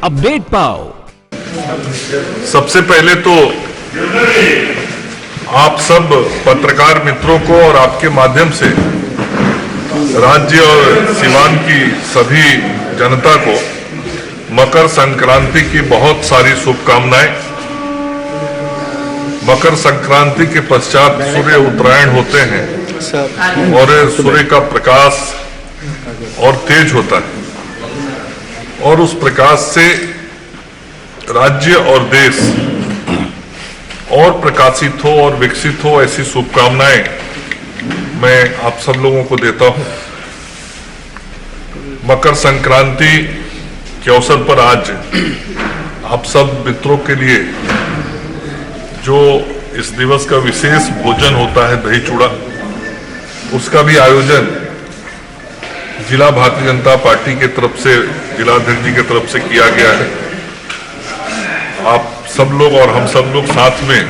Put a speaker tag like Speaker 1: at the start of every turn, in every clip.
Speaker 1: Update पाओ।
Speaker 2: सबसे पहले तो आप सब पत्रकार मित्रों को और आपके माध्यम से राज्य और सीमांत की सभी जनता को मकर संक्रांति की बहुत सारी शुभकामनाएं। मकर संक्रांति के पश्चात सूर्य उत्तरायण होते हैं और सूर्य का प्रकाश और तेज होता है और उस प्रकाश से राज्य और देश और प्रकाशित हो और विकसित हो, ऐसी शुभकामनाएं मैं आप सब लोगों को देता हूं। मकर संक्रांति के अवसर पर आज आप सब मित्रों के लिए जो इस दिवस का विशेष भोजन होता है दही चूड़ा, उसका भी आयोजन जिला भारतीय जनता पार्टी के तरफ से, जिलाध्यक्ष जी की तरफ से किया गया है। आप सब लोग और हम सब लोग साथ में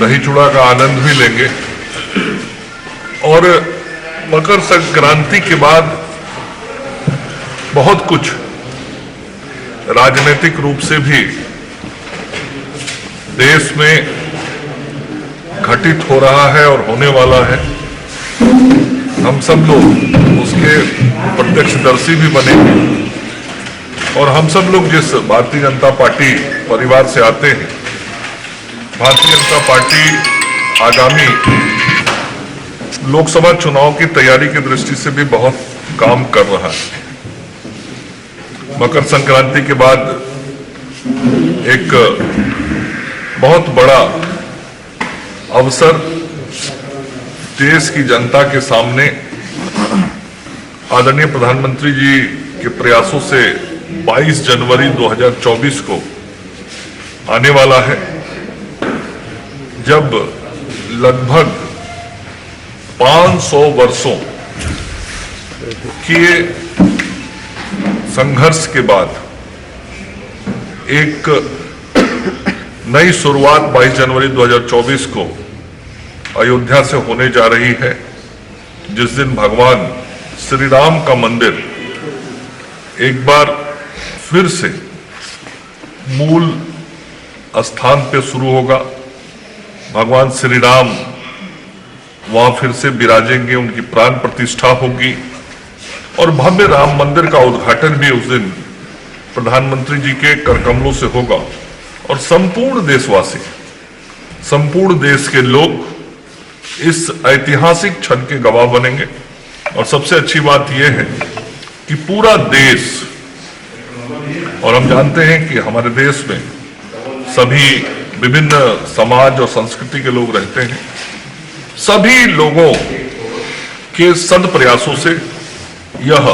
Speaker 2: दही चूड़ा का आनंद भी लेंगे और मकर संक्रांति के बाद बहुत कुछ राजनीतिक रूप से भी देश में घटित हो रहा है और होने वाला है। हम सब लोग उसके प्रत्यक्षदर्शी भी बनेंगे और हम सब लोग जिस भारतीय जनता पार्टी परिवार से आते हैं, भारतीय जनता पार्टी आगामी लोकसभा चुनाव की तैयारी की दृष्टि से भी बहुत काम कर रहा है। मकर संक्रांति के बाद एक बहुत बड़ा अवसर देश की जनता के सामने आदरणीय प्रधानमंत्री जी के प्रयासों से 22 जनवरी 2024 को आने वाला है, जब लगभग 500 वर्षों के संघर्ष के बाद एक नई शुरुआत 22 जनवरी 2024 को अयोध्या से होने जा रही है, जिस दिन भगवान श्री राम का मंदिर एक बार फिर से मूल स्थान पे शुरू होगा। भगवान श्री राम वहां फिर से विराजेंगे, उनकी प्राण प्रतिष्ठा होगी और भव्य राम मंदिर का उद्घाटन भी उस दिन प्रधानमंत्री जी के करकमलों से होगा और संपूर्ण देशवासी, संपूर्ण देश के लोग इस ऐतिहासिक क्षण के गवाह बनेंगे। और सबसे अच्छी बात यह है कि पूरा देश, और हम जानते हैं कि हमारे देश में सभी विभिन्न समाज और संस्कृति के लोग रहते हैं, सभी लोगों के सद प्रयासों से यह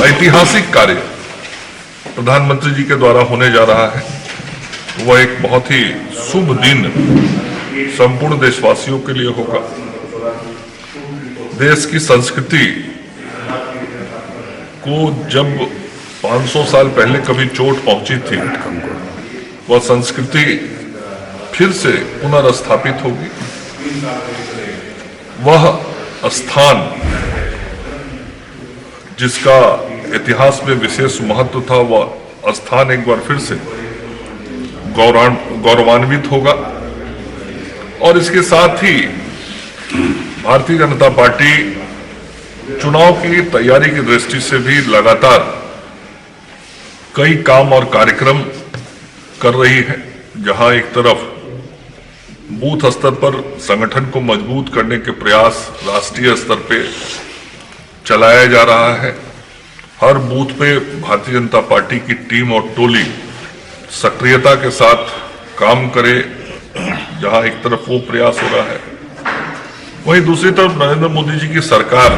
Speaker 2: ऐतिहासिक कार्य प्रधानमंत्री जी के द्वारा होने जा रहा है। वह एक बहुत ही शुभ दिन संपूर्ण देशवासियों के लिए होगा। देश की संस्कृति को जब 500 साल पहले कभी चोट पहुंची थी, वह संस्कृति फिर से पुनर्स्थापित होगी। वह स्थान जिसका इतिहास में विशेष महत्व था, वह स्थान एक बार फिर से गौरवान्वित होगा। और इसके साथ ही भारतीय जनता पार्टी चुनाव की तैयारी की दृष्टि से भी लगातार कई काम और कार्यक्रम कर रही है, जहां एक तरफ बूथ स्तर पर संगठन को मजबूत करने के प्रयास राष्ट्रीय स्तर पे चलाया जा रहा है। हर बूथ पे भारतीय जनता पार्टी की टीम और टोली सक्रियता के साथ काम करे, जहां एक तरफ वो प्रयास हो रहा है, वहीं दूसरी तरफ नरेंद्र मोदी जी की सरकार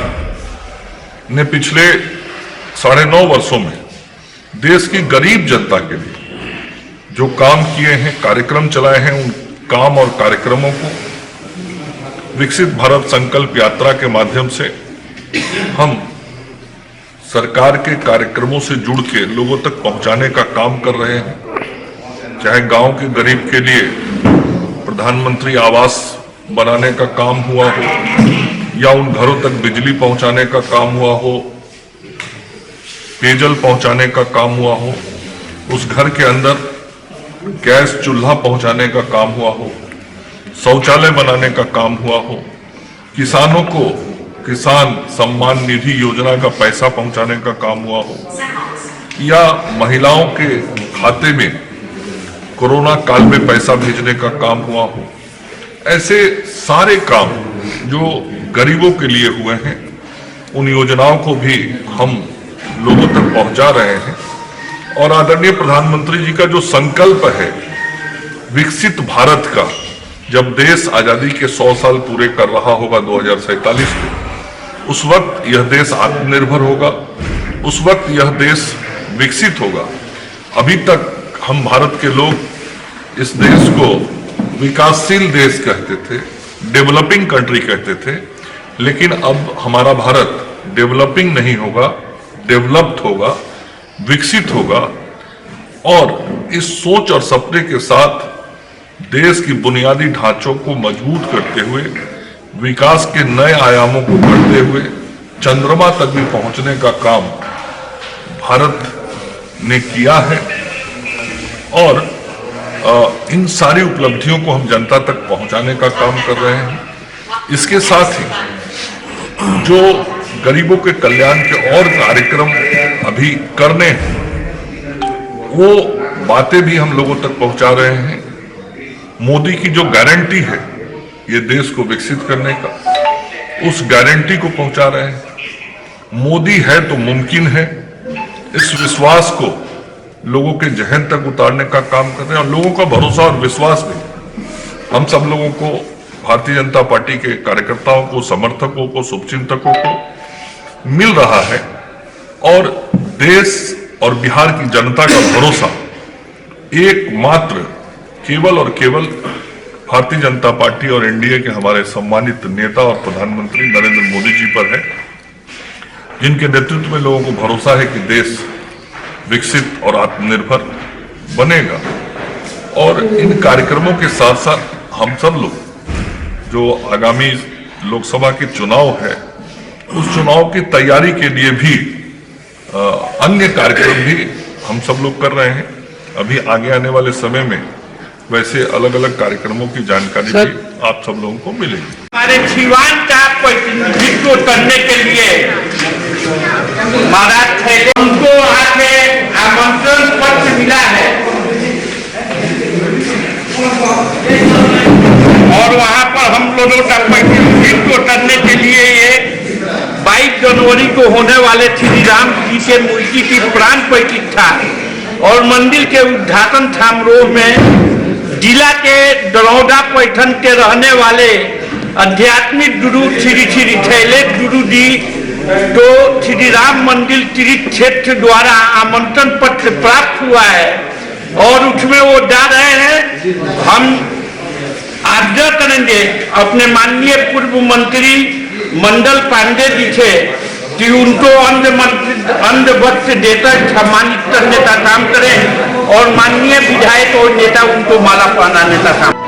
Speaker 2: ने पिछले 9.5 वर्षों में देश की गरीब जनता के लिए जो काम किए हैं, कार्यक्रम चलाए हैं, उन काम और कार्यक्रमों को विकसित भारत संकल्प यात्रा के माध्यम से हम सरकार के कार्यक्रमों से जुड़ के लोगों तक पहुंचाने का काम कर रहे हैं। चाहे गांव के गरीब के लिए प्रधानमंत्री आवास बनाने का काम हुआ हो या उन घरों तक बिजली पहुंचाने का काम हुआ हो, पेयजल पहुंचाने का काम हुआ हो, उस घर के अंदर गैस चूल्हा पहुंचाने का काम हुआ हो, शौचालय बनाने का काम हुआ हो, किसानों को किसान सम्मान निधि योजना का पैसा पहुंचाने का काम हुआ हो, या महिलाओं के खाते में कोरोना काल में पैसा भेजने का काम हुआ हो, ऐसे सारे काम जो गरीबों के लिए हुए हैं, उन योजनाओं को भी हम लोगों तक पहुंचा रहे हैं। और आदरणीय प्रधानमंत्री जी का जो संकल्प है विकसित भारत का, जब देश आजादी के 100 साल पूरे कर रहा होगा 2047 में, उस वक्त यह देश आत्मनिर्भर होगा, उस वक्त यह देश विकसित होगा। अभी तक हम भारत के लोग इस देश को विकासशील देश कहते थे, डेवलपिंग कंट्री कहते थे, लेकिन अब हमारा भारत डेवलपिंग नहीं होगा, डेवलप्ड होगा, विकसित होगा। और इस सोच और सपने के साथ देश की बुनियादी ढांचों को मजबूत करते हुए, विकास के नए आयामों को बढ़ते हुए चंद्रमा तक भी पहुंचने का काम भारत ने किया है। और इन सारी उपलब्धियों को हम जनता तक पहुंचाने का काम कर रहे हैं। इसके साथ ही जो गरीबों के कल्याण के और कार्यक्रम अभी करने हैं, वो बातें भी हम लोगों तक पहुंचा रहे हैं। मोदी की जो गारंटी है ये देश को विकसित करने का, उस गारंटी को पहुंचा रहे हैं। मोदी है तो मुमकिन है, इस विश्वास को लोगों के जहन तक उतारने का काम कर रहे हैं। और लोगों का भरोसा और विश्वास भी हम सब लोगों को, भारतीय जनता पार्टी के कार्यकर्ताओं को, समर्थकों को, शुभचिंतकों को मिल रहा है। और देश और बिहार की जनता का भरोसा एकमात्र केवल और केवल भारतीय जनता पार्टी और एनडीए के हमारे सम्मानित नेता और प्रधानमंत्री नरेंद्र मोदी जी पर है, जिनके नेतृत्व में लोगों को भरोसा है कि देश विकसित और आत्मनिर्भर बनेगा। और इन कार्यक्रमों के साथ साथ हम सब लोग, जो आगामी लोकसभा के चुनाव है, उस चुनाव की तैयारी के लिए भी अन्य कार्यक्रम भी हम सब लोग कर रहे हैं। अभी आगे आने वाले समय में वैसे अलग अलग कार्यक्रमों की जानकारी भी आप सब लोगों को मिलेगी।
Speaker 1: हमारे सीवान का प्रतिनिधित्व करने के लिए महाराज थे, उनको आके आमंत्रण पत्र मिला है और वहां पर हम लोगों का प्रतिनिधित्व करने के लिए ये 22 जनवरी को होने वाले श्री राम जी के मूर्ति की प्राण प्रतिष्ठा और मंदिर के उद्घाटन समारोह में जिला के दरौदा पैठन के रहने वाले आध्यात्मिक गुरु श्री श्री शैलेश गुरु जी को श्री राम मंदिर तीर्थ क्षेत्र द्वारा आमंत्रण पत्र प्राप्त हुआ है और उसमें वो जा रहे हैं। हम आग्रह करेंगे अपने माननीय पूर्व मंत्री मंडल पांडे जी से कि उनको अन्य वस्त्र देकर सम्मानित करने का काम करें और माननीय विधायक और नेता उनको माला पहनाने का काम